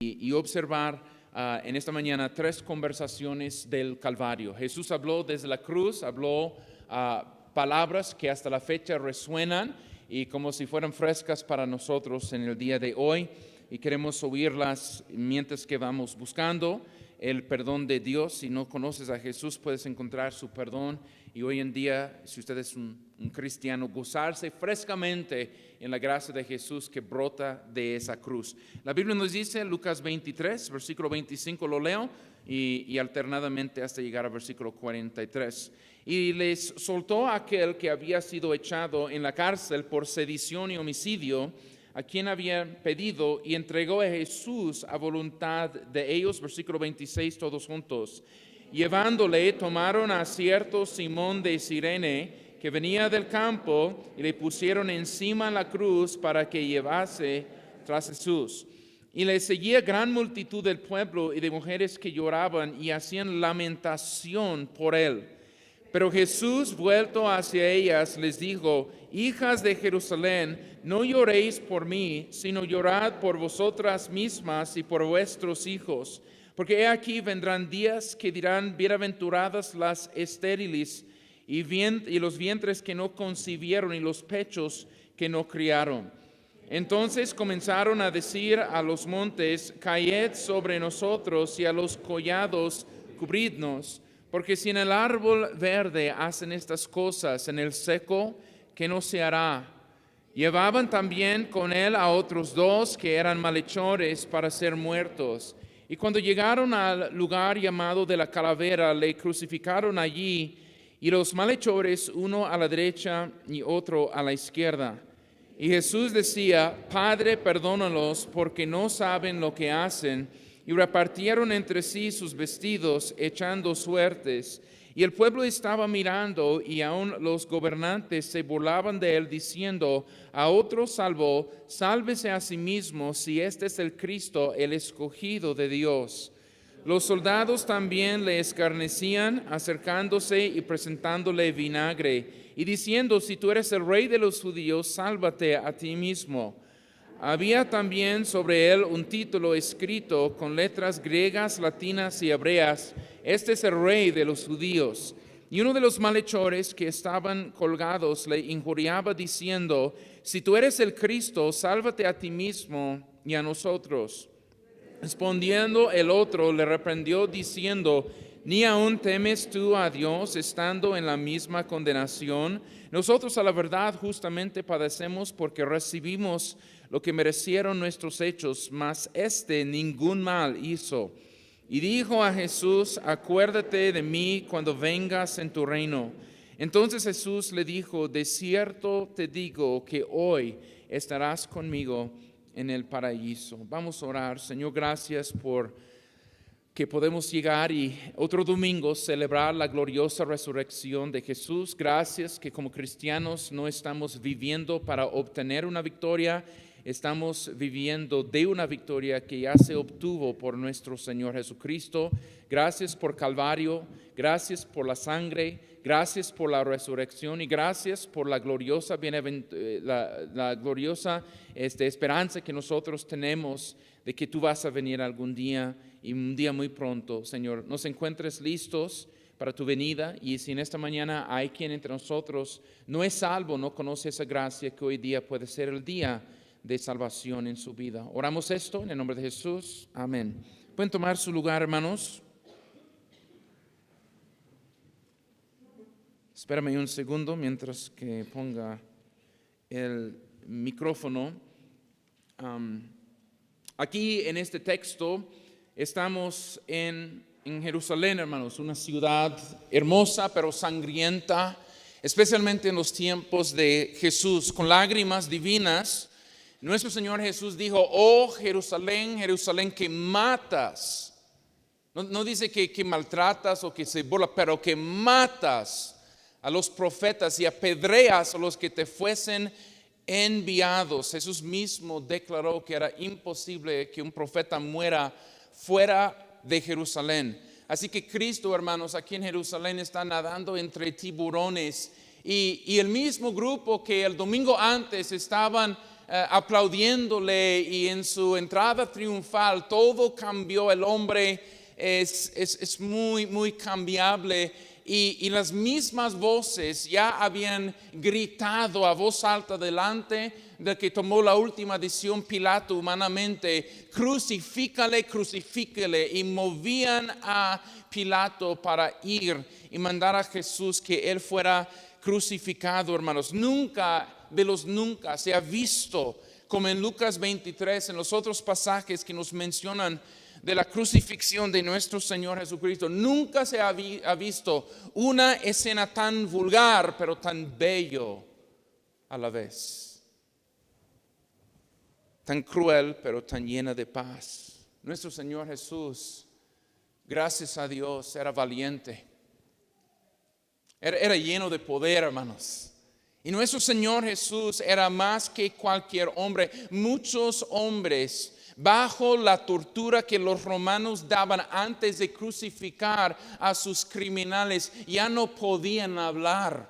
y observar en esta mañana 3 conversaciones del Calvario. Jesús habló desde la cruz, habló palabras que hasta la fecha resuenan y como si fueran frescas para nosotros en el día de hoy, y queremos oírlas mientras que vamos buscando el perdón de Dios. Si no conoces a Jesús, puedes encontrar su perdón, y hoy en día, si usted es un cristiano, gozarse frescamente en la gracia de Jesús que brota de esa cruz. La Biblia nos dice, Lucas 23, versículo 25, lo leo, y alternadamente hasta llegar al versículo 43. Y les soltó a aquel que había sido echado en la cárcel por sedición y homicidio, a quien habían pedido, y entregó a Jesús a voluntad de ellos. Versículo 26, todos juntos. Llevándole, tomaron a cierto Simón de Cirene, que venía del campo, y le pusieron encima la cruz para que llevase tras Jesús. Y le seguía gran multitud del pueblo y de mujeres que lloraban y hacían lamentación por él. Pero Jesús, vuelto hacia ellas, les dijo: hijas de Jerusalén, no lloréis por mí, sino llorad por vosotras mismas y por vuestros hijos. Porque he aquí vendrán días que dirán: bienaventuradas las estériles y los vientres que no concibieron y los pechos que no criaron. Entonces comenzaron a decir a los montes: caed sobre nosotros, y a los collados cubridnos. Porque si en el árbol verde hacen estas cosas, en el seco, ¿qué no se hará? Llevaban también con él a otros 2 que eran malhechores para ser muertos. Y cuando llegaron al lugar llamado de la calavera, le crucificaron allí, y los malhechores, uno a la derecha y otro a la izquierda. Y Jesús decía: Padre, perdónalos, porque no saben lo que hacen. Y repartieron entre sí sus vestidos, echando suertes. Y el pueblo estaba mirando, y aun los gobernantes se burlaban de él, diciendo: a otro salvó, sálvese a sí mismo, si este es el Cristo, el escogido de Dios. Los soldados también le escarnecían, acercándose y presentándole vinagre, y diciendo: si tú eres el rey de los judíos, sálvate a ti mismo. Había también sobre él un título escrito con letras griegas, latinas y hebreas: este es el rey de los judíos. Y uno de los malhechores que estaban colgados le injuriaba diciendo: si tú eres el Cristo, sálvate a ti mismo y a nosotros. Respondiendo el otro, le reprendió diciendo: ¿ni aún temes tú a Dios, estando en la misma condenación? Nosotros a la verdad justamente padecemos, porque recibimos lo que merecieron nuestros hechos, mas ningún mal hizo. Y dijo a Jesús: acuérdate de mí cuando vengas en tu reino. Entonces Jesús le dijo: de cierto te digo que hoy estarás conmigo en el paraíso. Vamos a orar. Señor, gracias por que podemos llegar y otro domingo celebrar la gloriosa resurrección de Jesús. Gracias que como cristianos no estamos viviendo para obtener una victoria, estamos viviendo de una victoria que ya se obtuvo por nuestro Señor Jesucristo. Gracias por Calvario, gracias por la sangre, gracias por la resurrección, y gracias por la gloriosa, esperanza que nosotros tenemos de que tú vas a venir algún día, y un día muy pronto. Señor, nos encuentres listos para tu venida, y si en esta mañana hay quien entre nosotros no es salvo, no conoce esa gracia, que hoy día puede ser el día de salvación en su vida. Oramos esto en el nombre de Jesús. Amén. Pueden tomar su lugar, hermanos. Espérame un segundo mientras que ponga el micrófono. Aquí en este texto estamos en Jerusalén, hermanos, una ciudad hermosa pero sangrienta, especialmente en los tiempos de Jesús, con lágrimas divinas. Nuestro Señor Jesús dijo: oh Jerusalén, Jerusalén, que matas. No dice que maltratas o que se burla, pero que matas a los profetas y apedreas a los que te fuesen enviados. Jesús mismo declaró que era imposible que un profeta muera fuera de Jerusalén. Así que Cristo, hermanos, aquí en Jerusalén está nadando entre tiburones, y el mismo grupo que el domingo antes estaban aplaudiéndole, y en su entrada triunfal todo cambió. El hombre es muy, muy cambiable. Y las mismas voces ya habían gritado a voz alta delante de que tomó la última decisión Pilato humanamente: crucifícale, crucifícale. Y movían a Pilato para ir y mandar a Jesús que él fuera crucificado, hermanos. Nunca de los nunca se ha visto, como en Lucas 23, en los otros pasajes que nos mencionan de la crucifixión de nuestro Señor Jesucristo, nunca se ha visto una escena tan vulgar, pero tan bello a la vez, tan cruel, pero tan llena de paz. Nuestro Señor Jesús, gracias a Dios, era valiente, era lleno de poder, hermanos. Y nuestro Señor Jesús era más que cualquier hombre. Muchos hombres, bajo la tortura que los romanos daban antes de crucificar a sus criminales, ya no podían hablar.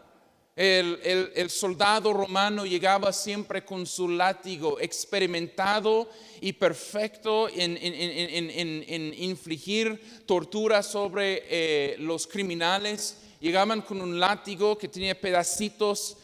El soldado romano llegaba siempre con su látigo, experimentado y perfecto en infligir tortura sobre los criminales. Llegaban con un látigo que tenía pedacitos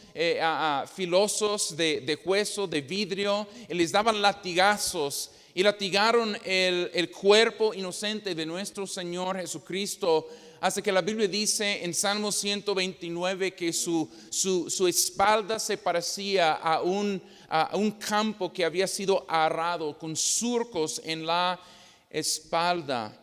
filosos de hueso, de vidrio, y les daban latigazos. Y latigaron el cuerpo inocente de nuestro Señor Jesucristo, hasta que la Biblia dice en Salmo 129 que su espalda se parecía a un campo que había sido arado, con surcos en la espalda.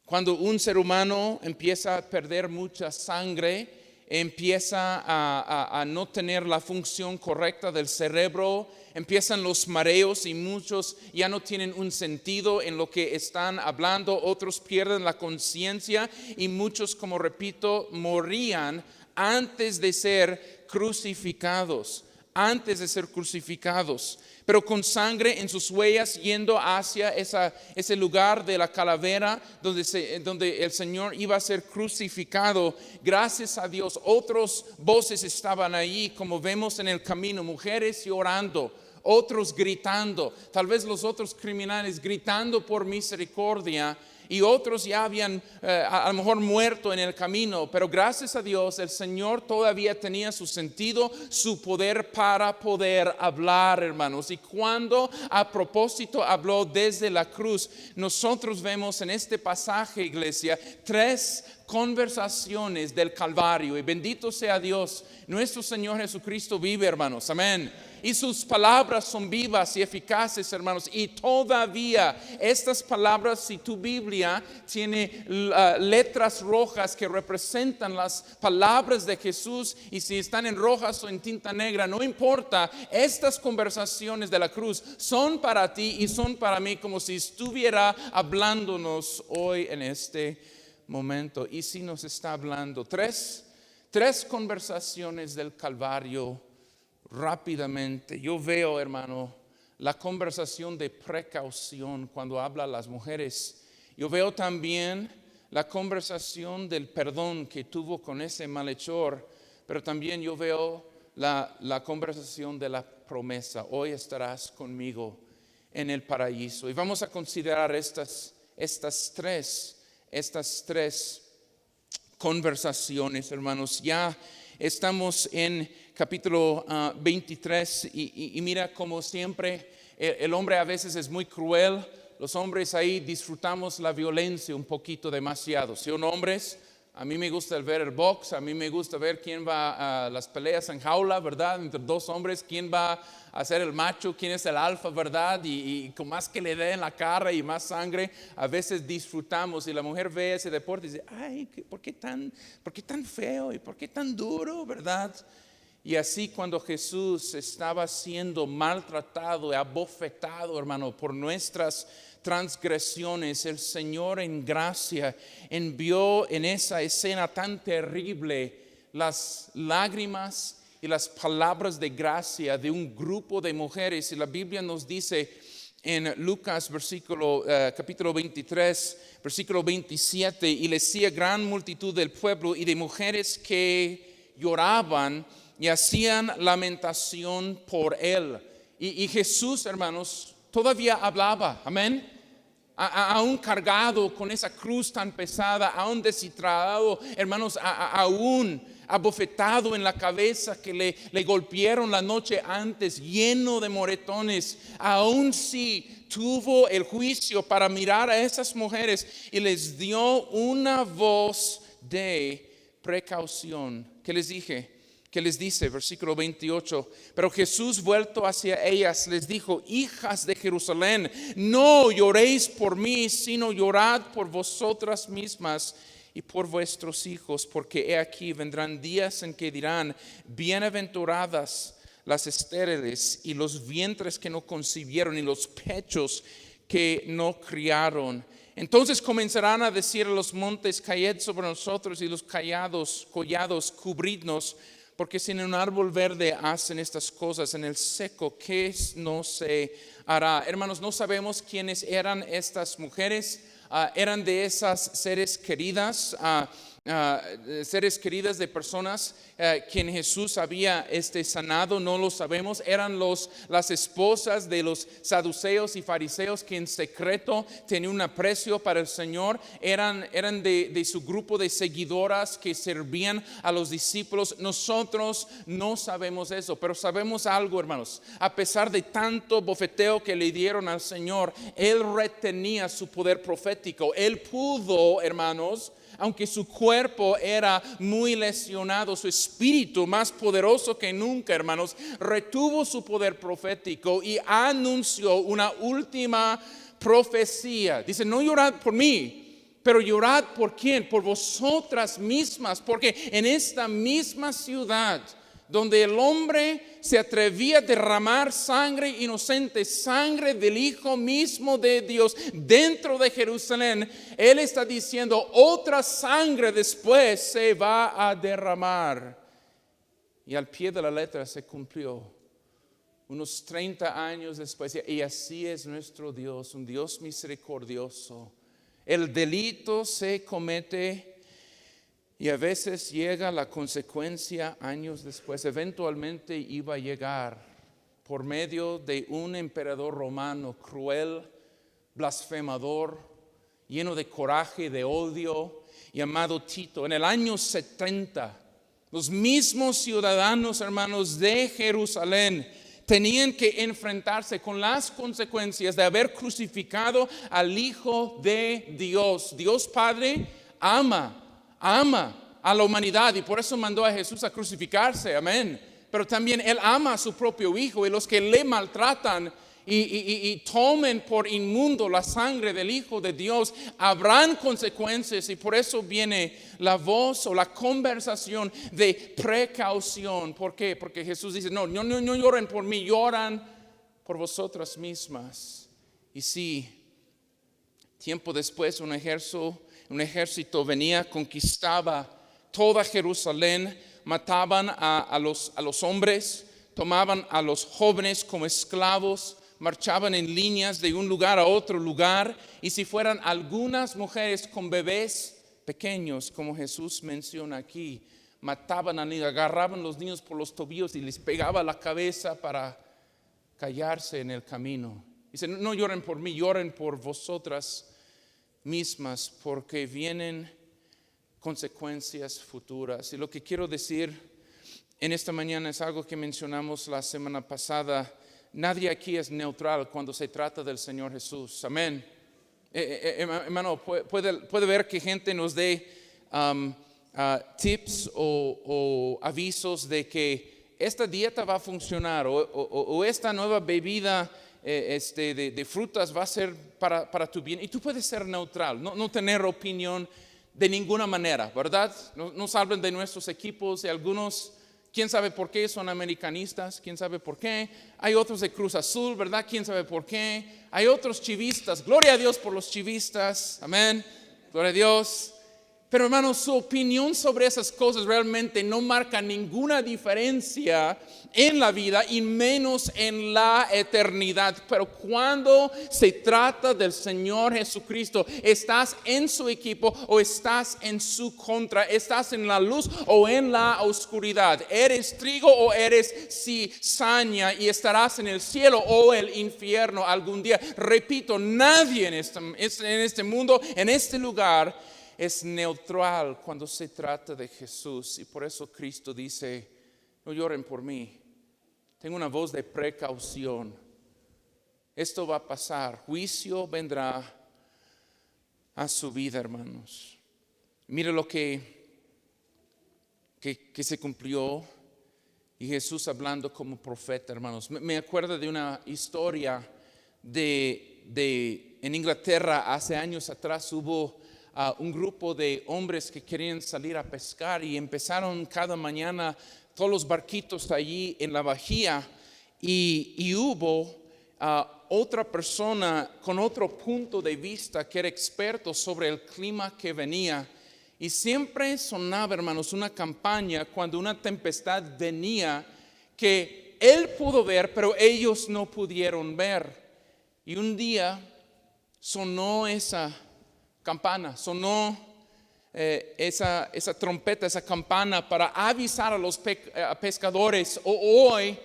Cuando un ser humano empieza a perder mucha sangre, empieza a no tener la función correcta del cerebro, empiezan los mareos, y muchos ya no tienen un sentido en lo que están hablando. Otros pierden la conciencia, y muchos, como repito, morían antes de ser crucificados. Pero con sangre en sus huellas, yendo hacia ese lugar de la calavera donde el Señor iba a ser crucificado. Gracias a Dios, otras voces estaban ahí, como vemos en el camino: mujeres llorando, otros gritando, tal vez los otros criminales gritando por misericordia, y otros ya habían a lo mejor muerto en el camino. Pero gracias a Dios, el Señor todavía tenía su sentido, su poder para poder hablar, hermanos. Y cuando a propósito habló desde la cruz, nosotros vemos en este pasaje, iglesia, 3 conversaciones del Calvario. Y bendito sea Dios, nuestro Señor Jesucristo vive, hermanos, amén. Y sus palabras son vivas y eficaces, hermanos. Y todavía estas palabras, si tu Biblia tiene letras rojas que representan las palabras de Jesús, y si están en rojas o en tinta negra, no importa, estas conversaciones de la cruz son para ti y son para mí, como si estuviera hablándonos hoy en este momento. Y si nos está hablando tres conversaciones del Calvario rápidamente. Yo veo, hermano, la conversación de precaución cuando habla a las mujeres. Yo veo también la conversación del perdón que tuvo con ese malhechor, pero también yo veo la conversación de la promesa: hoy estarás conmigo en el paraíso. Y vamos a considerar estas tres conversaciones, hermanos. Ya estamos en capítulo 23 y mira, como siempre, el hombre a veces es muy cruel. Los hombres ahí disfrutamos la violencia un poquito demasiado. Son hombres. A mí me gusta ver el box, a mí me gusta ver quién va a las peleas en jaula, ¿verdad? Entre 2 hombres, quién va a ser el macho, quién es el alfa, ¿verdad? Y con más que le dé en la cara y más sangre, a veces disfrutamos. Y la mujer ve ese deporte y dice: ay, ¿por qué tan feo y por qué tan duro, verdad? Y así, cuando Jesús estaba siendo maltratado y abofetado, hermano, por nuestras transgresiones, el Señor en gracia envió en esa escena tan terrible las lágrimas y las palabras de gracia de un grupo de mujeres. Y la Biblia nos dice en Lucas capítulo 23, versículo 27: y le seguía gran multitud del pueblo y de mujeres que lloraban y hacían lamentación por él. Y Jesús, hermanos, todavía hablaba, amén. Aún cargado con esa cruz tan pesada, aún deshidratado, hermanos, aún abofetado en la cabeza que le golpearon la noche antes, lleno de moretones, aún sí tuvo el juicio para mirar a esas mujeres y les dio una voz de precaución. ¿Qué les dije? ¿Qué les dice? Versículo 28. Pero Jesús, vuelto hacia ellas, les dijo: hijas de Jerusalén, no lloréis por mí, sino llorad por vosotras mismas y por vuestros hijos, porque he aquí vendrán días en que dirán: bienaventuradas las estériles y los vientres que no concibieron y los pechos que no criaron. Entonces comenzarán a decir a los montes: caed sobre nosotros, y los collados cubridnos. Porque si en un árbol verde hacen estas cosas, en el seco, ¿qué no se hará? Hermanos, no sabemos quiénes eran estas mujeres. Eran de esas seres queridas de personas quien Jesús había sanado, no lo sabemos. Eran las esposas de los saduceos y fariseos que en secreto tenían un aprecio para el Señor. Eran de su grupo de seguidoras que servían a los discípulos. Nosotros no sabemos eso, pero sabemos algo, hermanos. A pesar de tanto bofeteo que le dieron al Señor, Él retenía su poder profético. Él pudo, hermanos, aunque su cuerpo era muy lesionado, su espíritu más poderoso que nunca, hermanos, retuvo su poder profético y anunció una última profecía. Dice: no llorad por mí, pero llorad por quién, por vosotras mismas, porque en esta misma ciudad donde el hombre se atrevía a derramar sangre inocente, sangre del Hijo mismo de Dios dentro de Jerusalén, Él está diciendo: otra sangre después se va a derramar. Y al pie de la letra se cumplió. Unos 30 años después, y así es nuestro Dios, un Dios misericordioso. El delito se comete y a veces llega la consecuencia años después. Eventualmente iba a llegar por medio de un emperador romano cruel, blasfemador, lleno de coraje, de odio, llamado Tito. En el año 70, los mismos ciudadanos, hermanos, de Jerusalén tenían que enfrentarse con las consecuencias de haber crucificado al Hijo de Dios. Dios Padre ama a la humanidad y por eso mandó a Jesús a crucificarse, amén. Pero también Él ama a su propio Hijo, y los que le maltratan y tomen por inmundo la sangre del Hijo de Dios, habrán consecuencias. Y por eso viene la voz o la conversación de precaución. ¿Por qué? Porque Jesús dice: no lloren por mí, lloran por vosotras mismas. Y sí, tiempo después un ejército venía, conquistaba toda Jerusalén, mataban a los hombres, tomaban a los jóvenes como esclavos, marchaban en líneas de un lugar a otro lugar, y si fueran algunas mujeres con bebés pequeños, como Jesús menciona aquí, mataban a niños, agarraban los niños por los tobillos y les pegaba la cabeza para callarse en el camino. Dice: no lloren por mí, lloren por vosotras mismas, porque vienen consecuencias futuras. Y lo que quiero decir en esta mañana es algo que mencionamos la semana pasada. Nadie aquí es neutral cuando se trata del Señor Jesús, amén. Hermano, puede ver que gente nos dé tips o avisos de que esta dieta va a funcionar, o esta nueva bebida de frutas va a ser para tu bien, y tú puedes ser neutral, no tener opinión de ninguna manera, ¿verdad? Nos hablan de nuestros equipos, de algunos, quién sabe por qué son americanistas, quién sabe por qué. Hay otros de Cruz Azul, ¿verdad? Quién sabe por qué. Hay otros chivistas, gloria a Dios por los chivistas, amén, gloria a Dios. Pero hermanos, su opinión sobre esas cosas realmente no marca ninguna diferencia en la vida y menos en la eternidad. Pero cuando se trata del Señor Jesucristo, ¿estás en su equipo o estás en su contra? ¿Estás en la luz o en la oscuridad? ¿Eres trigo o eres cizaña y estarás en el cielo o el infierno algún día? Repito, nadie en este mundo, en este lugar, es neutral cuando se trata de Jesús. Y por eso Cristo dice, no lloren por mí. Tengo una voz de precaución. Esto va a pasar. Juicio vendrá a su vida, hermanos. Mire lo que se cumplió. Y Jesús hablando como profeta, hermanos. Me acuerdo de una historia en Inglaterra. Hace años atrás hubo un grupo de hombres que querían salir a pescar y empezaron cada mañana todos los barquitos allí en la bahía y hubo otra persona con otro punto de vista que era experto sobre el clima que venía y siempre sonaba, hermanos, una campaña cuando una tempestad venía que él pudo ver pero ellos no pudieron ver. Y un día sonó esa campana, sonó esa trompeta, esa campana para avisar a los pescadores. Hoy,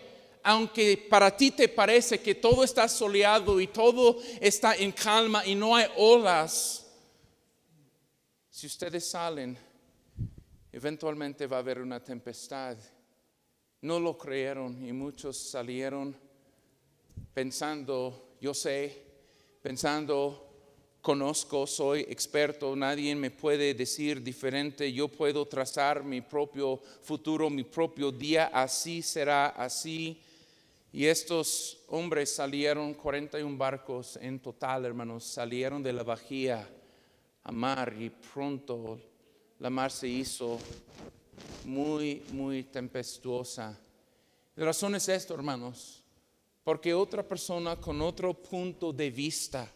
aunque para ti te parece que todo está soleado y todo está en calma y no hay olas, si ustedes salen, eventualmente va a haber una tempestad. No lo creyeron y muchos salieron pensando, yo sé, pensando, conozco, soy experto, nadie me puede decir diferente, yo puedo trazar mi propio futuro, mi propio día, así será, así. Y estos hombres salieron, 41 barcos en total, hermanos, salieron de la bahía a mar y pronto la mar se hizo muy, muy tempestuosa. La razón es esto, hermanos, porque otra persona con otro punto de vista,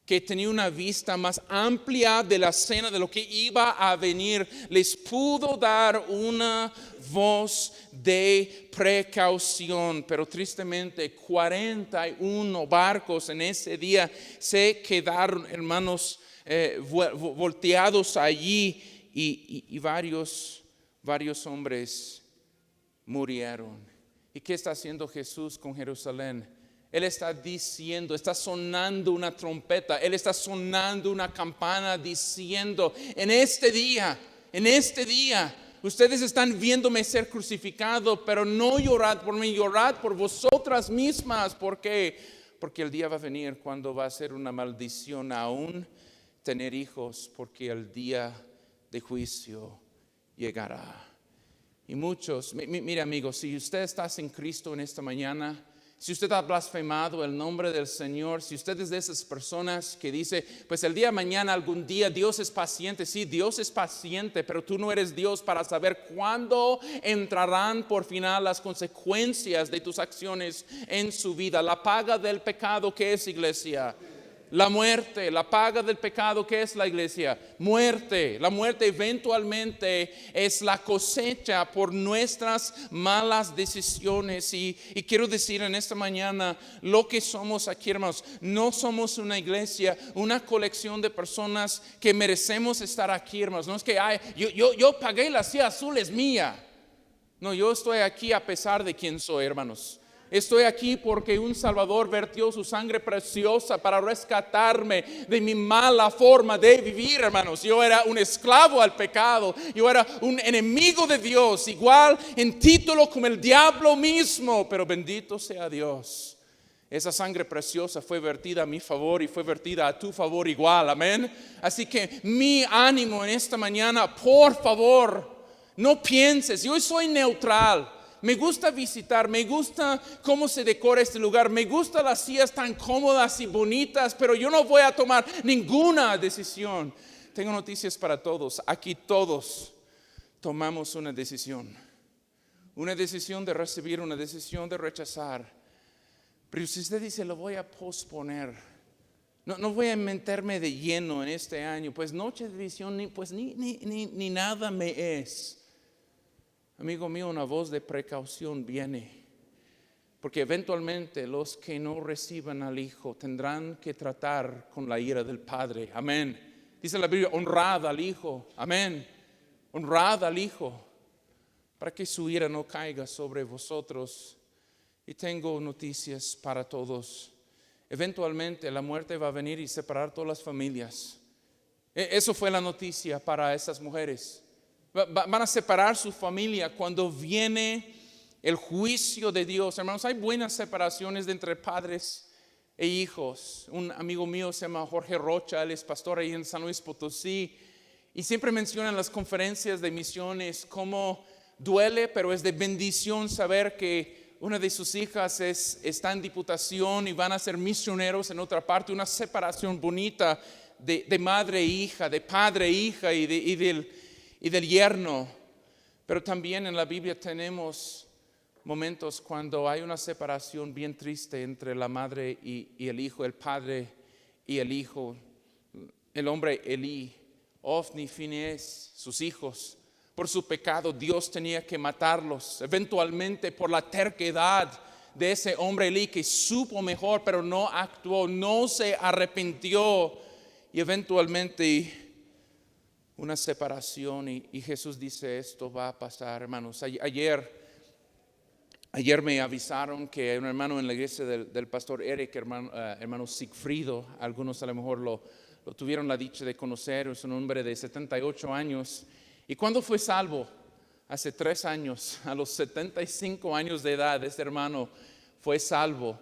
que tenía una vista más amplia de la escena, de lo que iba a venir, les pudo dar una voz de precaución. Pero tristemente 41 barcos en ese día se quedaron, hermanos, volteados allí y varios hombres murieron. ¿Y qué está haciendo Jesús con Jerusalén? Él está diciendo, está sonando una trompeta, Él está sonando una campana diciendo, en este día, ustedes están viéndome ser crucificado, pero no llorad por mí, llorad por vosotras mismas. ¿Por qué? Porque el día va a venir cuando va a ser una maldición aún tener hijos, porque el día de juicio llegará. Y muchos, mire amigos, si usted está en Cristo en esta mañana, si usted ha blasfemado el nombre del Señor, si usted es de esas personas que dice, pues el día de mañana, algún día, Dios es paciente. Sí, Dios es paciente, pero tú no eres Dios para saber cuándo entrarán por final las consecuencias de tus acciones en su vida. La paga del pecado, ¿qué es, iglesia? La muerte. La paga del pecado, ¿qué es la iglesia? Muerte. La muerte eventualmente es la cosecha por nuestras malas decisiones. Y quiero decir en esta mañana lo que somos aquí, hermanos. No somos una iglesia, una colección de personas que merecemos estar aquí, hermanos. No es que yo pagué la silla azul, es mía. No, yo estoy aquí a pesar de quién soy, hermanos. Estoy aquí porque un Salvador vertió su sangre preciosa para rescatarme de mi mala forma de vivir, hermanos. Yo era un esclavo al pecado. Yo era un enemigo de Dios, igual en título como el diablo mismo. Pero bendito sea Dios. Esa sangre preciosa fue vertida a mi favor y fue vertida a tu favor igual. Amén. Así que mi ánimo en esta mañana, por favor, no pienses, yo soy neutral. Me gusta visitar, me gusta cómo se decora este lugar, me gustan las sillas tan cómodas y bonitas, pero yo no voy a tomar ninguna decisión. Tengo noticias para todos. Aquí todos tomamos una decisión de recibir, una decisión de rechazar. Pero si usted dice, lo voy a posponer, No voy a meterme de lleno en este año, pues noche de visión ni nada me es. Amigo mío, una voz de precaución viene, porque eventualmente los que no reciban al Hijo tendrán que tratar con la ira del Padre. Amén. Dice la Biblia, honrad al Hijo. Amén. Honrad al Hijo, para que su ira no caiga sobre vosotros. Y tengo noticias para todos. Eventualmente la muerte va a venir y separar todas las familias. Eso fue la noticia para esas mujeres. Van a separar su familia cuando viene el juicio de Dios. Hermanos, hay buenas separaciones entre padres e hijos. Un amigo mío se llama Jorge Rocha, él es pastor ahí en San Luis Potosí, y siempre menciona en las conferencias de misiones cómo duele, pero es de bendición saber que una de sus hijas está en diputación y van a ser misioneros en otra parte. Una separación bonita de madre e hija, de padre e hija y del yerno. Pero también en la Biblia tenemos momentos cuando hay una separación bien triste entre la madre y el hijo, el padre y el hijo. El hombre Elí, Ofni, Finés, sus hijos. Por su pecado Dios tenía que matarlos. Eventualmente por la terquedad de ese hombre Elí, que supo mejor pero no actuó, no se arrepintió, y eventualmente una separación. Y Jesús dice, esto va a pasar, hermanos. Ayer me avisaron que hay un hermano en la iglesia del pastor Eric, hermano Sigfrido. Algunos a lo mejor lo tuvieron la dicha de conocer. Es un hombre de 78 años. ¿Y cuándo fue salvo? Hace 3 años, a los 75 años de edad, este hermano fue salvo.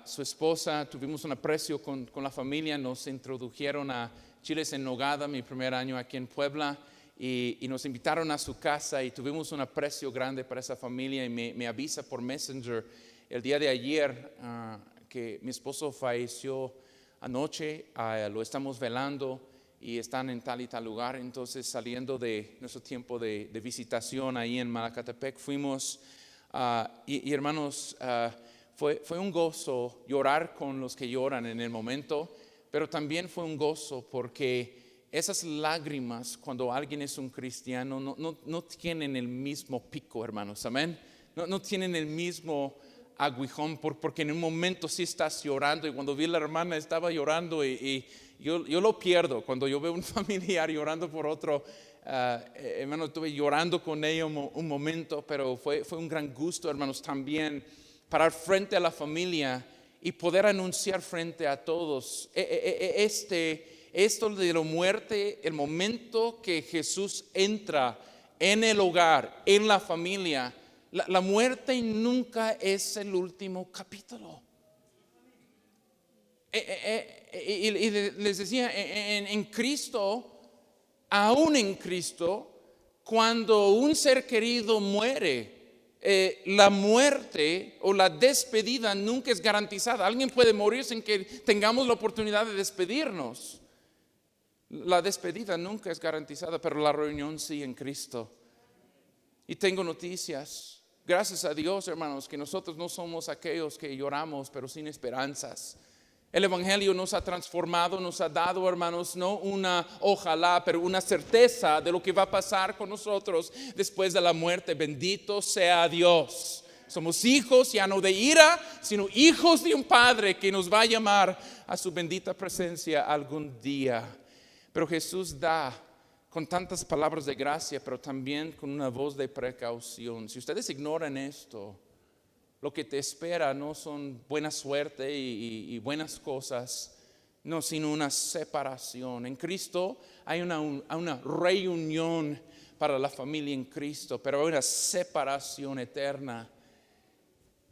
Su esposa, tuvimos un aprecio con la familia, nos introdujeron a Chiles en Nogada, mi primer año aquí en Puebla, y nos invitaron a su casa y tuvimos un aprecio grande para esa familia. Y me avisa por Messenger el día de ayer que mi esposo falleció anoche, lo estamos velando y están en tal y tal lugar. Entonces, saliendo de nuestro tiempo de visitación ahí en Malacatepec, fuimos y hermanos, fue un gozo llorar con los que lloran en el momento, pero también fue un gozo porque esas lágrimas cuando alguien es un cristiano no tienen el mismo pico, hermanos, amén. No tienen el mismo aguijón, porque en un momento sí estás llorando, y cuando vi a la hermana estaba llorando y yo lo pierdo cuando yo veo un familiar llorando por otro. Hermano, estuve llorando con ella un momento, pero fue un gran gusto, hermanos, también parar frente a la familia y poder anunciar frente a todos esto de la muerte, el momento que Jesús entra en el hogar, en la familia. La muerte nunca es el último capítulo. Y les decía, en Cristo, aún en Cristo, cuando un ser querido muere, la muerte o la despedida nunca es garantizada. Alguien puede morir sin que tengamos la oportunidad de despedirnos. La despedida nunca es garantizada, pero la reunión sí en Cristo. Y tengo noticias. Gracias a Dios, hermanos, que nosotros no somos aquellos que lloramos pero sin esperanzas. El Evangelio nos ha transformado, nos ha dado, hermanos, no una ojalá, pero una certeza de lo que va a pasar con nosotros después de la muerte. Bendito sea Dios. Somos hijos ya no de ira, sino hijos de un Padre que nos va a llamar a su bendita presencia algún día. Pero Jesús da con tantas palabras de gracia, pero también con una voz de precaución. Si ustedes ignoran esto, lo que te espera no son buena suerte y buenas cosas, no, sino una separación. En Cristo hay una reunión para la familia en Cristo, pero hay una separación eterna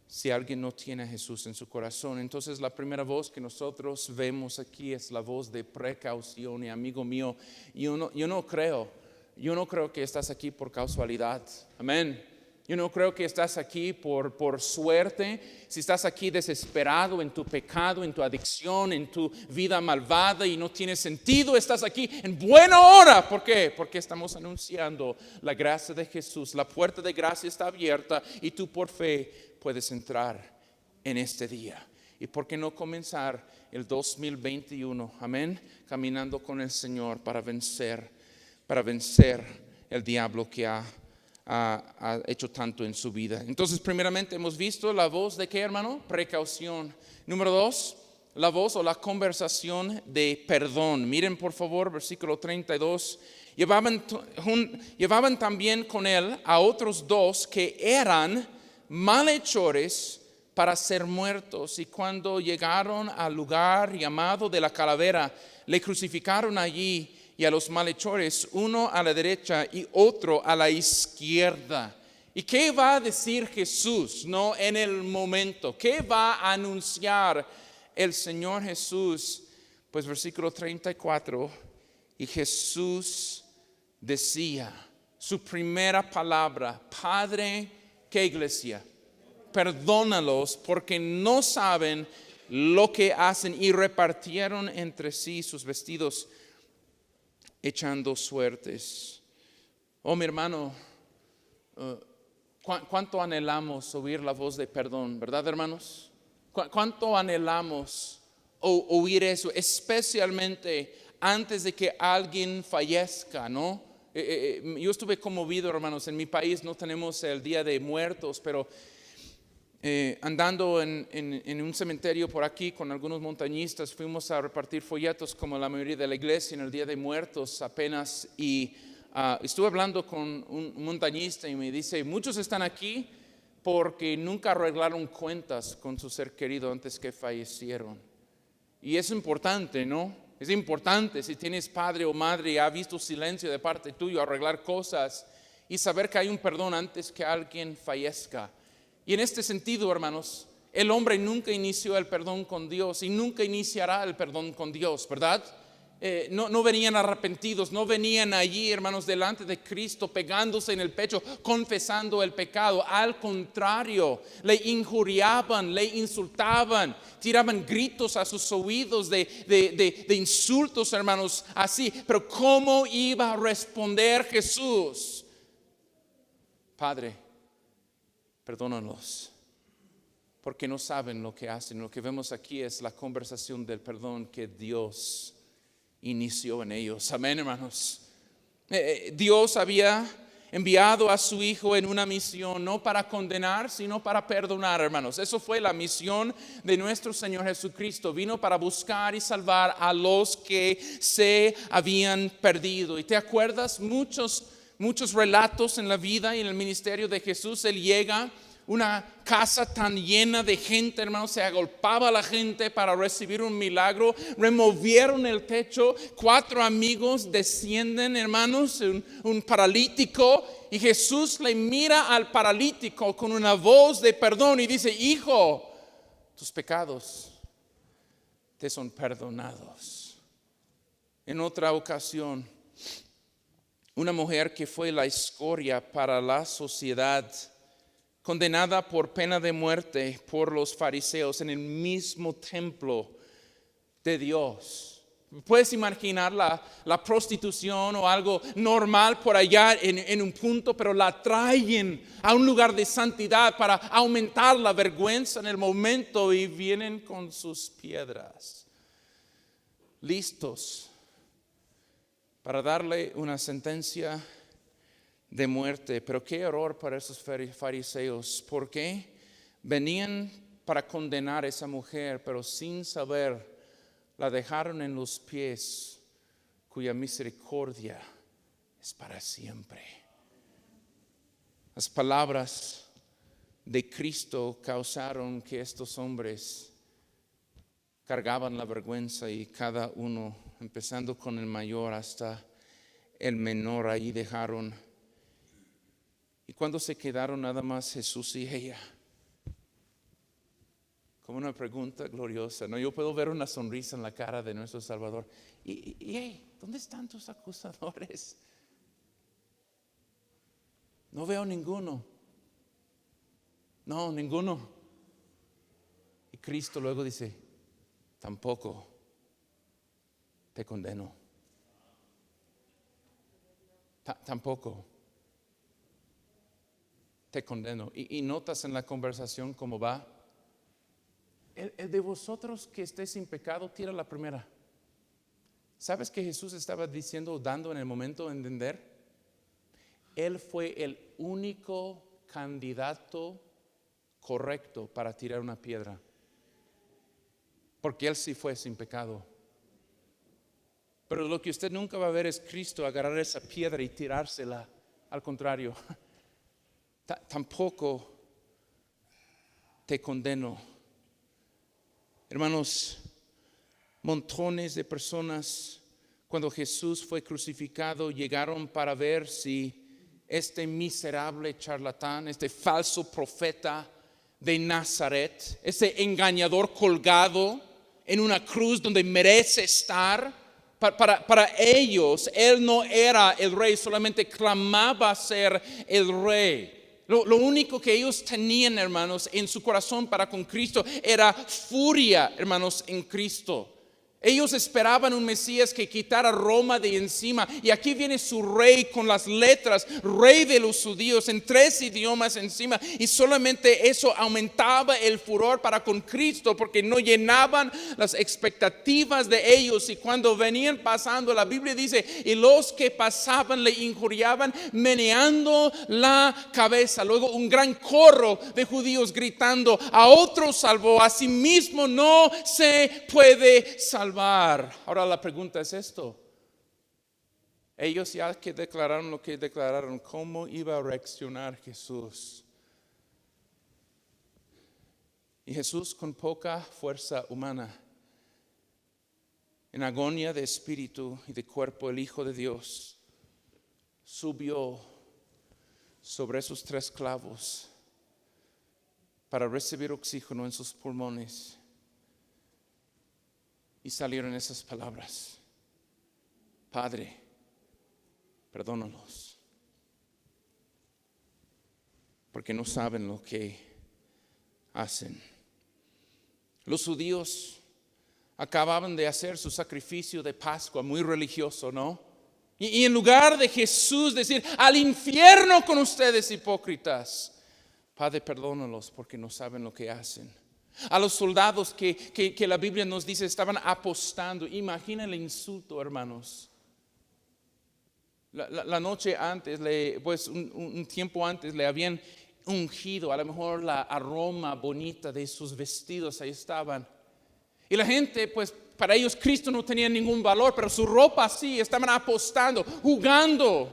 si alguien no tiene a Jesús en su corazón. Entonces la primera voz que nosotros vemos aquí es la voz de precaución. Y amigo mío, yo no creo que estás aquí por casualidad. Amén. Yo no creo que estás aquí por suerte. Si estás aquí desesperado en tu pecado, en tu adicción, en tu vida malvada y no tiene sentido, estás aquí en buena hora. ¿Por qué? Porque estamos anunciando la gracia de Jesús. La puerta de gracia está abierta y tú por fe puedes entrar en este día. ¿Y por qué no comenzar el 2021, amén? Caminando con el Señor para vencer el diablo que ha hecho tanto en su vida. Entonces, primeramente hemos visto la voz de ¿qué, hermano? Precaución. Número 2, la voz o la conversación de perdón. Miren por favor, versículo 32. Llevaban también con él a otros 2 que eran malhechores para ser muertos. Y cuando llegaron al lugar llamado de la calavera, le crucificaron allí y a los malhechores, uno a la derecha y otro a la izquierda. ¿Y qué va a decir Jesús, no, en el momento? ¿Qué va a anunciar el Señor Jesús? Pues versículo 34, y Jesús decía, su primera palabra, Padre, ¿qué, iglesia? Perdónalos porque no saben lo que hacen. Y repartieron entre sí sus vestidos, echando suertes. Oh, mi hermano, ¿cuánto anhelamos oír la voz de perdón, verdad, hermanos? ¿Cuánto anhelamos oír eso, especialmente antes de que alguien fallezca, ¿no? Yo estuve conmovido, hermanos. En mi país no tenemos el Día de Muertos, pero andando en un cementerio por aquí con algunos montañistas, fuimos a repartir folletos como la mayoría de la iglesia en el Día de Muertos apenas, y estuve hablando con un montañista y me dice, muchos están aquí porque nunca arreglaron cuentas con su ser querido antes que fallecieron. Y es importante, ¿no? Es importante si tienes padre o madre y ha visto silencio de parte tuyo, arreglar cosas y saber que hay un perdón antes que alguien fallezca. Y en este sentido, hermanos, el hombre nunca inició el perdón con Dios y nunca iniciará el perdón con Dios, ¿verdad? No venían arrepentidos, no venían allí, hermanos, delante de Cristo pegándose en el pecho, confesando el pecado. Al contrario, le injuriaban, le insultaban, tiraban gritos a sus oídos de insultos, hermanos, así. Pero ¿cómo iba a responder Jesús? Padre, perdónalos, porque no saben lo que hacen. Lo que vemos aquí es la conversación del perdón que Dios inició en ellos. Amén, hermanos. Dios había enviado a su Hijo en una misión, no para condenar, sino para perdonar, hermanos. Eso fue la misión de nuestro Señor Jesucristo. Vino para buscar y salvar a los que se habían perdido. ¿Y te acuerdas? Muchos relatos en la vida y en el ministerio de Jesús. Él llega, una casa tan llena de gente, hermanos, se agolpaba la gente para recibir un milagro. Removieron el techo, 4 amigos descienden, hermanos, un paralítico, y Jesús le mira al paralítico con una voz de perdón y dice, hijo, tus pecados te son perdonados. En otra ocasión, una mujer que fue la escoria para la sociedad, condenada por pena de muerte por los fariseos en el mismo templo de Dios. Puedes imaginar la prostitución o algo normal por allá en un punto, pero la traen a un lugar de santidad para aumentar la vergüenza en el momento, y vienen con sus piedras, listos para darle una sentencia de muerte. Pero qué error para esos fariseos. ¿Por qué? Venían para condenar a esa mujer, pero sin saber, la dejaron en los pies, cuya misericordia es para siempre. Las palabras de Cristo causaron que estos hombres cargaban la vergüenza, y cada uno, empezando con el mayor hasta el menor, ahí dejaron. Y cuando se quedaron nada más Jesús y ella, como una pregunta gloriosa, ¿no? Yo puedo ver una sonrisa en la cara de nuestro Salvador. ¿Dónde están tus acusadores? No veo ninguno. No, ninguno. Y Cristo luego dice, tampoco te condeno. Tampoco te condeno. Y notas en la conversación cómo va. el de vosotros que esté sin pecado, tira la primera. ¿Sabes qué Jesús estaba diciendo, dando en el momento de entender? Él fue el único candidato correcto para tirar una piedra, porque él sí fue sin pecado. Pero lo que usted nunca va a ver es Cristo agarrar esa piedra y tirársela. Al contrario, tampoco te condeno. Hermanos, montones de personas cuando Jesús fue crucificado llegaron para ver si este miserable charlatán, este falso profeta de Nazaret, este engañador colgado en una cruz donde merece estar, para ellos él no era el rey, solamente clamaba ser el rey. Lo único que ellos tenían, hermanos, en su corazón para con Cristo era furia, hermanos, en Cristo. Ellos esperaban un Mesías que quitara Roma de encima. Y aquí viene su rey con las letras, rey de los judíos, en 3 idiomas encima. Y solamente eso aumentaba el furor para con Cristo, porque no llenaban las expectativas de ellos. Y cuando venían pasando, la Biblia dice, y los que pasaban le injuriaban meneando la cabeza. Luego un gran coro de judíos gritando, a otro salvó, a sí mismo no se puede salvar. Ahora la pregunta es esto: ellos ya que declararon lo que declararon, ¿cómo iba a reaccionar Jesús? Y Jesús, con poca fuerza humana, en agonía de espíritu y de cuerpo, el Hijo de Dios subió sobre esos 3 clavos para recibir oxígeno en sus pulmones. Y salieron esas palabras: Padre, perdónalos, porque no saben lo que hacen. Los judíos acababan de hacer su sacrificio de Pascua, muy religioso, ¿no? Y en lugar de Jesús decir, al infierno con ustedes hipócritas, Padre, perdónalos porque no saben lo que hacen. A los soldados que la Biblia nos dice estaban apostando. Imagina el insulto, hermanos. La noche antes, pues un tiempo antes, le habían ungido, a lo mejor la aroma bonita de sus vestidos, ahí estaban. Y la gente, pues para ellos Cristo no tenía ningún valor, pero su ropa sí, estaban apostando, jugando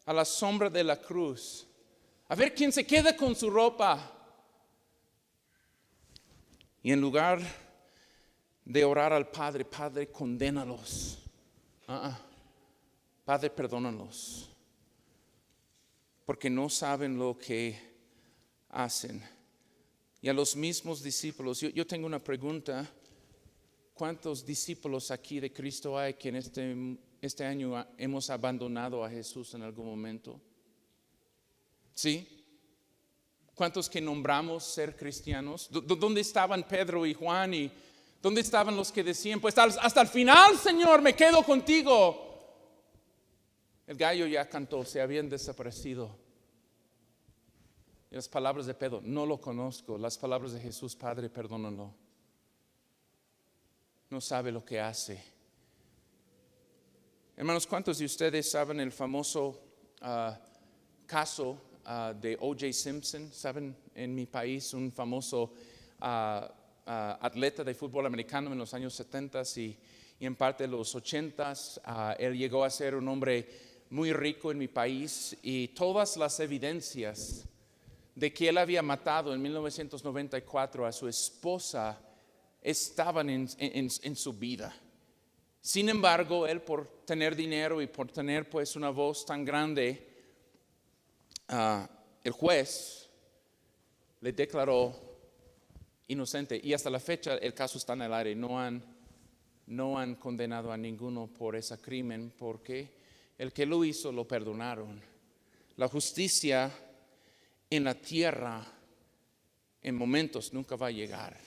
a la sombra de la cruz. A ver quién se queda con su ropa. Y en lugar de orar al Padre, Padre, condénalos. Padre, perdónalos, porque no saben lo que hacen. Y a los mismos discípulos, yo tengo una pregunta: ¿cuántos discípulos aquí de Cristo hay que en este año hemos abandonado a Jesús en algún momento? ¿Sí? ¿Cuántos que nombramos ser cristianos? ¿Dónde estaban Pedro y Juan? ¿Y dónde estaban los que decían, pues hasta el final, Señor, me quedo contigo? El gallo ya cantó, se habían desaparecido. Y las palabras de Pedro, no lo conozco. Las palabras de Jesús, Padre, perdónalo. No sabe lo que hace. Hermanos, ¿cuántos de ustedes saben el famoso caso de O.J. Simpson? Saben, en mi país, un famoso atleta de fútbol americano en los años 70 y en parte de los 80. Él llegó a ser un hombre muy rico en mi país, y todas las evidencias de que él había matado en 1994 a su esposa estaban en su vida. Sin embargo, él, por tener dinero y por tener pues una voz tan grande, el juez le declaró inocente, y hasta la fecha el caso está en el aire. No han condenado a ninguno por ese crimen, porque el que lo hizo lo perdonaron. La justicia en la tierra en momentos nunca va a llegar,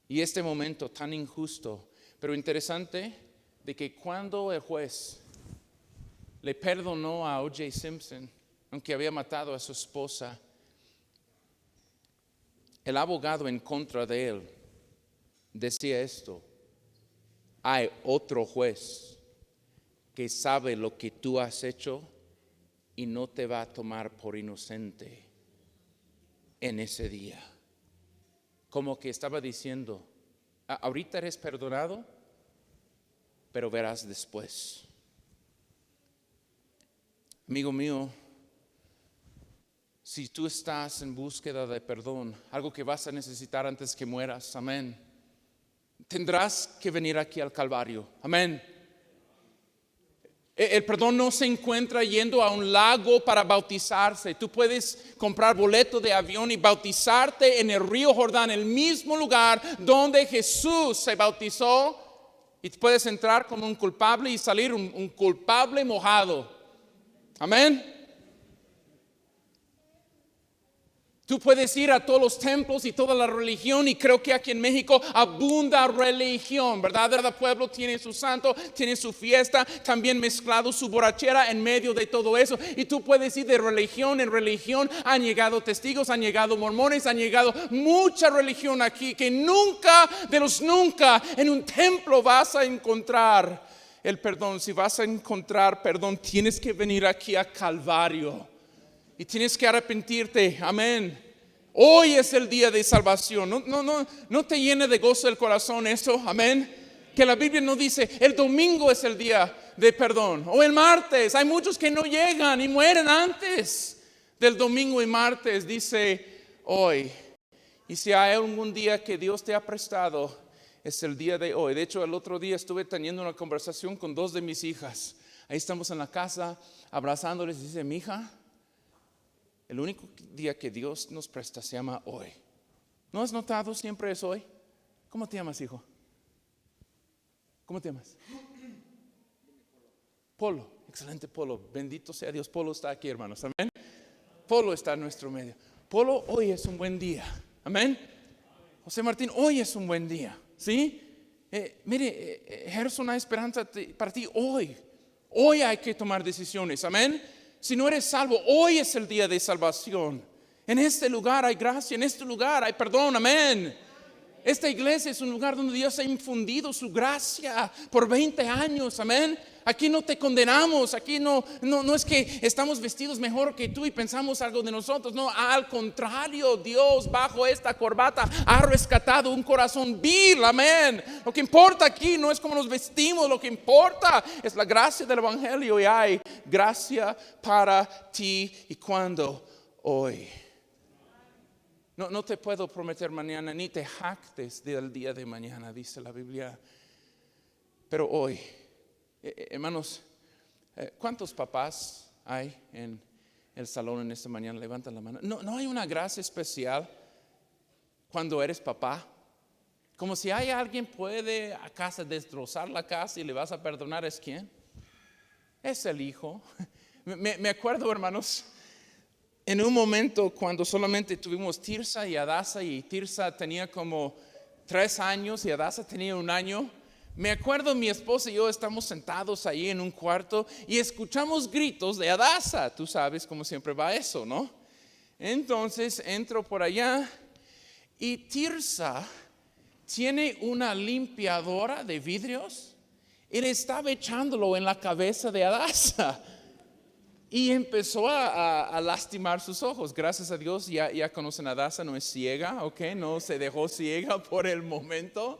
y este momento tan injusto, pero interesante, de que cuando el juez le perdonó a O.J. Simpson, aunque había matado a su esposa, el abogado en contra de él decía esto: hay otro juez que sabe lo que tú has hecho y no te va a tomar por inocente en ese día. Como que estaba diciendo, ahorita eres perdonado, pero verás después. Amigo mío, si tú estás en búsqueda de perdón, algo que vas a necesitar antes que mueras, amén, tendrás que venir aquí al Calvario, amén. El perdón no se encuentra yendo a un lago para bautizarse. Tú puedes comprar boleto de avión y bautizarte en el río Jordán, el mismo lugar donde Jesús se bautizó, y puedes entrar como un culpable y salir un culpable mojado. Amén. Tú puedes ir a todos los templos y toda la religión, y creo que aquí en México abunda religión, ¿verdad? Cada pueblo tiene su santo, tiene su fiesta, también mezclado su borrachera en medio de todo eso. Y tú puedes ir de religión en religión. Han llegado testigos, han llegado mormones, han llegado mucha religión aquí, que nunca en un templo vas a encontrar el perdón. Si vas a encontrar perdón, tienes que venir aquí a Calvario. Y tienes que arrepentirte, amén. Hoy es el día de salvación. No te llene de gozo el corazón eso, amén. Que la Biblia no dice el domingo es el día de perdón, o el martes. Hay muchos que no llegan y mueren antes del domingo y martes. Dice hoy. Y si hay algún día que Dios te ha prestado, es el día de hoy. De hecho, el otro día estuve teniendo una conversación con dos de mis hijas. Ahí estamos en la casa abrazándoles. Dice: mi hija, el único día que Dios nos presta se llama hoy. ¿No has notado? Siempre es hoy. ¿Cómo te llamas, hijo? ¿Cómo te llamas? Polo. Excelente, Polo. Bendito sea Dios. Polo está aquí, hermanos. Amén. Polo está en nuestro medio. Polo, hoy es un buen día. Amén. José Martín, hoy es un buen día. ¿Sí? Mire, Gerson, hay esperanza para ti hoy. Hoy hay que tomar decisiones. Amén. Si no eres salvo, hoy es el día de salvación. En este lugar hay gracia, en este lugar hay perdón, amén. Esta iglesia es un lugar donde Dios ha infundido su gracia por 20 años, amén. Aquí no te condenamos, aquí no es que estamos vestidos mejor que tú y pensamos algo de nosotros. No, al contrario, Dios bajo esta corbata ha rescatado un corazón vil, amén. Lo que importa aquí no es cómo nos vestimos, lo que importa es la gracia del evangelio, y hay gracia para ti. ¿Y cuándo? Hoy. No te puedo prometer mañana, ni te jactes del día de mañana, dice la Biblia. Pero hoy, hermanos, ¿cuántos papás hay en el salón en esta mañana? Levantan la mano. No hay una gracia especial cuando eres papá. Como si hay alguien puede a casa destrozar la casa y le vas a perdonar. ¿Es quién? Es el hijo. Me acuerdo, hermanos, en un momento cuando solamente tuvimos Tirsa y Adasa, y Tirsa tenía como 3 años y Adasa tenía 1 año. Me acuerdo, mi esposa y yo estamos sentados ahí en un cuarto y escuchamos gritos de Adasa. Tú sabes cómo siempre va eso, ¿no? Entonces entro por allá y Tirsa tiene una limpiadora de vidrios y le estaba echándolo en la cabeza de Adasa. Y empezó a lastimar sus ojos. Gracias a Dios ya conocen a Adasa, no es ciega, ¿ok? No se dejó ciega por el momento.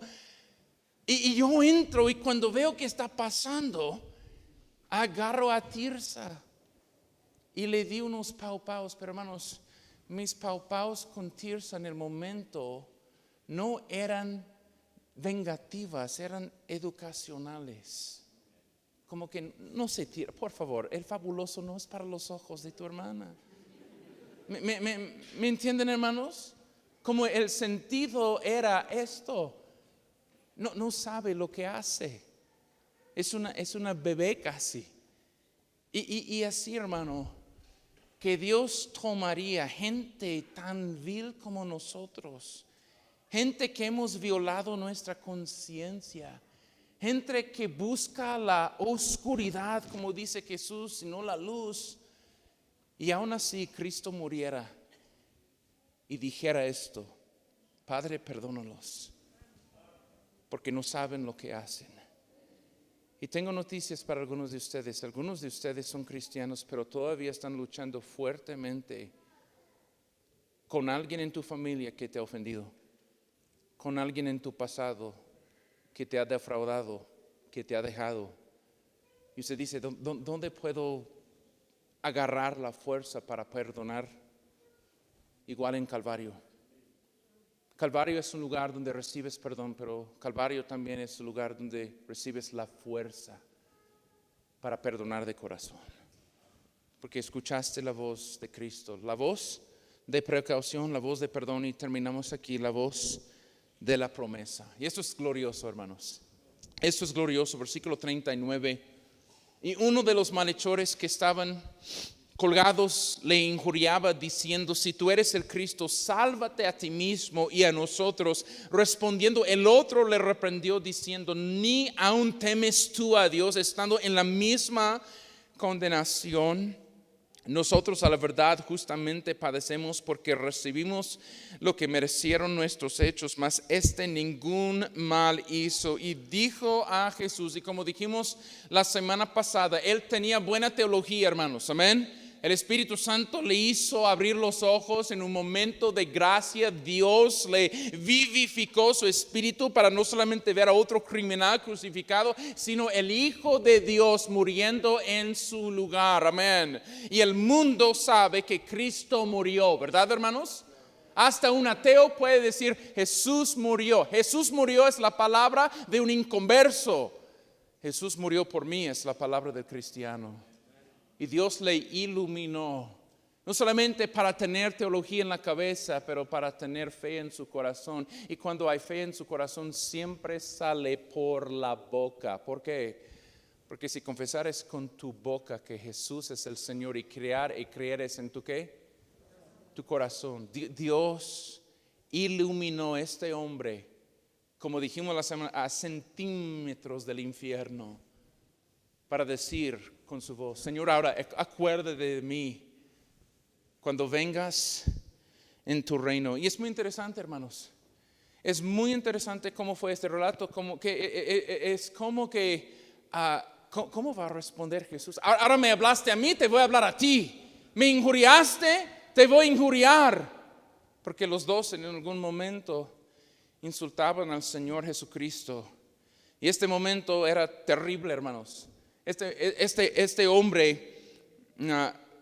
Y yo entro y cuando veo que está pasando, agarro a Tirsa y le di unos paupaos. Pero hermanos, mis paupaos con Tirsa en el momento no eran vengativas, eran educacionales. Como que no se tira, por favor, el fabuloso no es para los ojos de tu hermana. ¿Me entienden, hermanos? Como el sentido era esto. No sabe lo que hace. Es una bebé casi. Y así, hermano, que Dios tomaría gente tan vil como nosotros, gente que hemos violado nuestra conciencia, gente que busca la oscuridad, como dice Jesús, y no la luz. Y aún así Cristo muriera y dijera esto: Padre, perdónalos, porque no saben lo que hacen. Y tengo noticias para algunos de ustedes. Algunos de ustedes son cristianos, pero todavía están luchando fuertemente con alguien en tu familia que te ha ofendido, con alguien en tu pasado que te ha defraudado, que te ha dejado. Y usted dice, ¿dónde puedo agarrar la fuerza para perdonar? Igual en Calvario. Calvario es un lugar donde recibes perdón, pero Calvario también es un lugar donde recibes la fuerza para perdonar de corazón. Porque escuchaste la voz de Cristo, la voz de precaución, la voz de perdón, y terminamos aquí, la voz de la promesa. Y esto es glorioso, hermanos. Esto es glorioso, versículo 39. Y uno de los malhechores que estaban colgados le injuriaba diciendo, si tú eres el Cristo, sálvate a ti mismo y a nosotros. Respondiendo, el otro le reprendió diciendo, ni aún temes tú a Dios, estando en la misma condenación. Nosotros a la verdad justamente padecemos porque recibimos lo que merecieron nuestros hechos, mas ningún mal hizo. Y dijo a Jesús, y como dijimos la semana pasada, él tenía buena teología, hermanos, amén. El Espíritu Santo le hizo abrir los ojos en un momento de gracia. Dios le vivificó su espíritu para no solamente ver a otro criminal crucificado, sino el Hijo de Dios muriendo en su lugar. Amén. Y el mundo sabe que Cristo murió, ¿verdad, hermanos? Hasta un ateo puede decir, Jesús murió. Jesús murió es la palabra de un inconverso. Jesús murió por mí es la palabra del cristiano. Y Dios le iluminó, no solamente para tener teología en la cabeza, pero para tener fe en su corazón. Y cuando hay fe en su corazón, siempre sale por la boca. ¿Por qué? Porque si confesares con tu boca que Jesús es el Señor y creeres en tu ¿qué? Tu corazón. Dios iluminó a este hombre, como dijimos la semana, a centímetros del infierno, para decir con su voz, Señor, ahora acuérdate de mí cuando vengas en tu reino. Y es muy interesante, hermanos. Es muy interesante cómo fue este relato, ¿cómo va a responder Jesús? Ahora me hablaste a mí, te voy a hablar a ti. Me injuriaste, te voy a injuriar. Porque los dos en algún momento insultaban al Señor Jesucristo. Y este momento era terrible, hermanos. Este hombre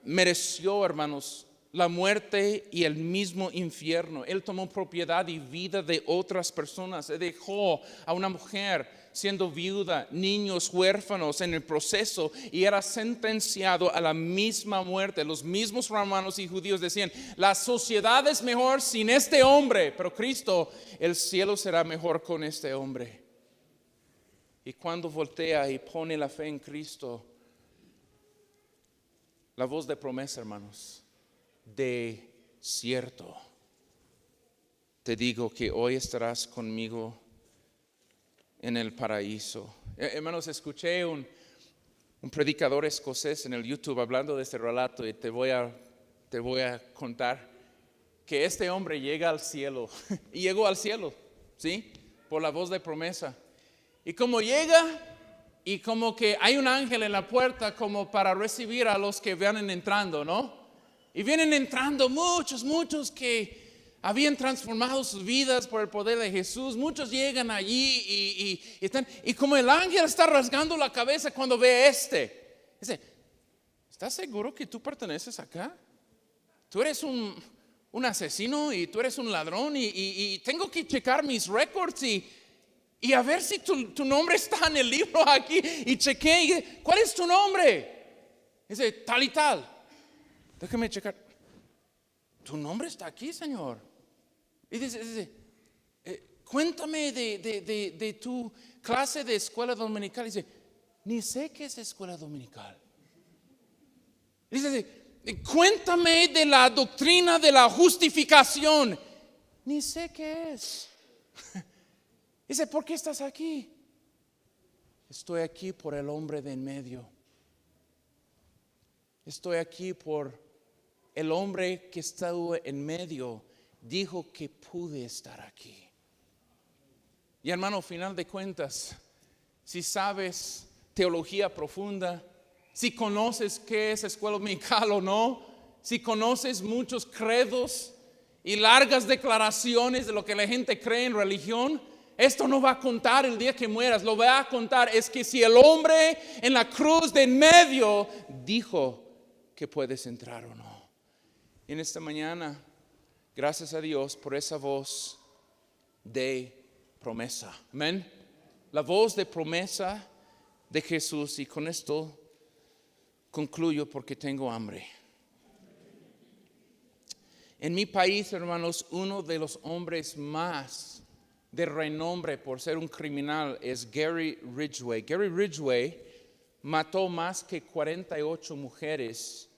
mereció, hermanos, la muerte y el mismo infierno. Él tomó propiedad y vida de otras personas. Él dejó a una mujer siendo viuda, niños huérfanos en el proceso, y era sentenciado a la misma muerte. Los mismos romanos y judíos decían, la sociedad es mejor sin este hombre, pero Cristo, el cielo será mejor con este hombre. Y cuando voltea y pone la fe en Cristo, la voz de promesa, hermanos, de cierto, te digo que hoy estarás conmigo en el paraíso. Hermanos, escuché un predicador escocés en el YouTube hablando de este relato, y te voy a contar que este hombre llega al cielo y llegó al cielo, ¿sí? Por la voz de promesa. Y como llega, y como que hay un ángel en la puerta como para recibir a los que vienen entrando, ¿no? Y vienen entrando muchos que habían transformado sus vidas por el poder de Jesús. Muchos llegan allí y están, y como el ángel está rasgando la cabeza cuando ve dice, ¿estás seguro que tú perteneces acá? Tú eres un asesino y tú eres un ladrón y tengo que checar mis récords y a ver si tu nombre está en el libro aquí. Y chequé, ¿cuál es tu nombre? Dice, tal y tal. Déjame checar. Tu nombre está aquí, Señor. Y dice, cuéntame de tu clase de escuela dominical. Dice, ni sé qué es escuela dominical. Dice, cuéntame de la doctrina de la justificación. Ni sé qué es. Dice, ¿por qué estás aquí? Estoy aquí por el hombre de en medio. Estoy aquí por el hombre que está en medio dijo que pude estar aquí. Y hermano, final de cuentas, si sabes teología profunda, si conoces qué es escuela dominical o no, si conoces muchos credos y largas declaraciones de lo que la gente cree en religión, esto no va a contar el día que mueras. Lo va a contar es que si el hombre en la cruz de en medio dijo que puedes entrar o no. En esta mañana, gracias a Dios por esa voz de promesa. Amén. La voz de promesa de Jesús. Y con esto concluyo porque tengo hambre. En mi país, hermanos, uno de los hombres más de renombre por ser un criminal es Gary Ridgway. Gary Ridgway mató más que 48 mujeres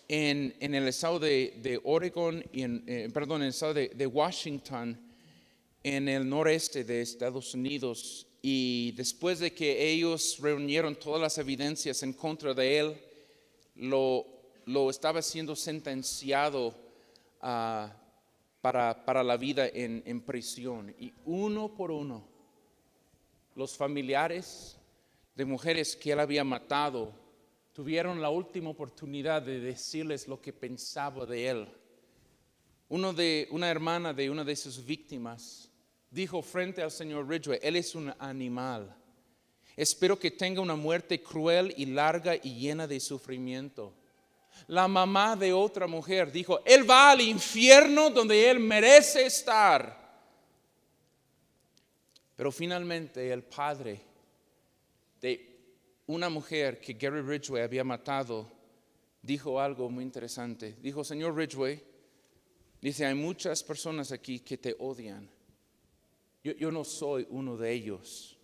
en el estado de Oregon y en el estado de Washington, en el noreste de Estados Unidos. Y después de que ellos reunieron todas las evidencias en contra de él, lo estaba siendo sentenciado para la vida en prisión. Y uno por uno, los familiares de mujeres que él había matado tuvieron la última oportunidad de decirles lo que pensaba de él. Una hermana de una de sus víctimas dijo frente al señor Ridgway: él es un animal. Espero que tenga una muerte cruel y larga y llena de sufrimiento. La mamá de otra mujer dijo: él va al infierno donde él merece estar. Pero finalmente el padre de una mujer que Gary Ridgway había matado dijo algo muy interesante. Dijo: señor Ridgway, dice, hay muchas personas aquí que te odian. Yo no soy uno de ellos.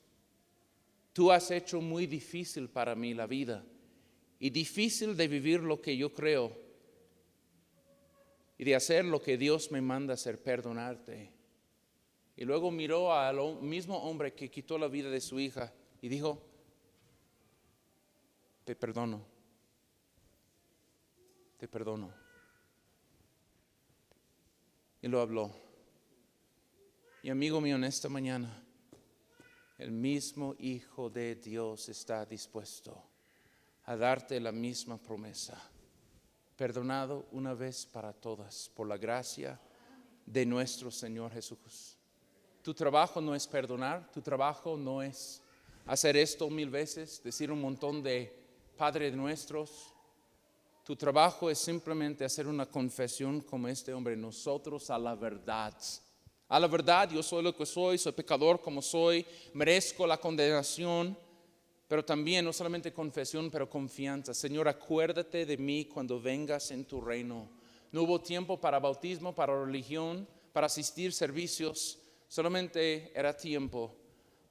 Tú has hecho muy difícil para mí la vida y difícil de vivir lo que yo creo y de hacer lo que Dios me manda hacer, perdonarte. Y luego miró al mismo hombre que quitó la vida de su hija y dijo: te perdono. Te perdono. Y lo habló. Y amigo mío, en esta mañana, el mismo Hijo de Dios está dispuesto a darte la misma promesa. Perdonado una vez para todas por la gracia de nuestro Señor Jesús. Tu trabajo no es perdonar, tu trabajo no es hacer esto 1000 veces, decir un montón de Padre Nuestros. Tu trabajo es simplemente hacer una confesión como este hombre: nosotros a la verdad. A la verdad, yo soy lo que soy pecador como soy, merezco la condenación, pero también no solamente confesión, pero confianza. Señor, acuérdate de mí cuando vengas en tu reino. No hubo tiempo para bautismo, para religión, para asistir servicios, solamente era tiempo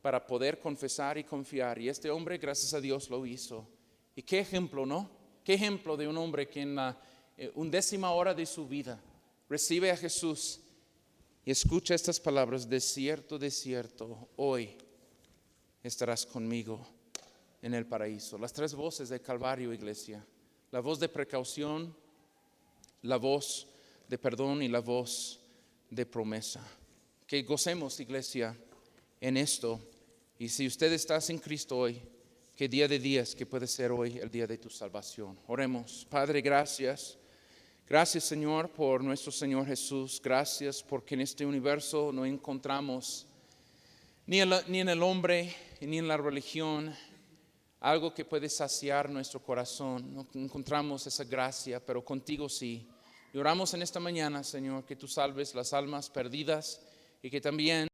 para poder confesar y confiar. Y este hombre, gracias a Dios, lo hizo. Y qué ejemplo, ¿no? Qué ejemplo de un hombre que en la 11ª hora de su vida recibe a Jesús y escucha estas palabras: de cierto, hoy estarás conmigo en el paraíso. Las 3 voces del Calvario, iglesia: la voz de precaución, la voz de perdón y la voz de promesa. Que gocemos, iglesia, en esto. Y si usted está sin Cristo hoy, qué día de días que puede ser hoy el día de tu salvación. Oremos. Padre, gracias. Gracias, Señor, por nuestro Señor Jesús. Gracias porque en este universo no encontramos ni en el hombre ni en la religión algo que puede saciar nuestro corazón. No encontramos esa gracia, pero contigo sí. Y oramos en esta mañana, Señor, que tú salves las almas perdidas y que también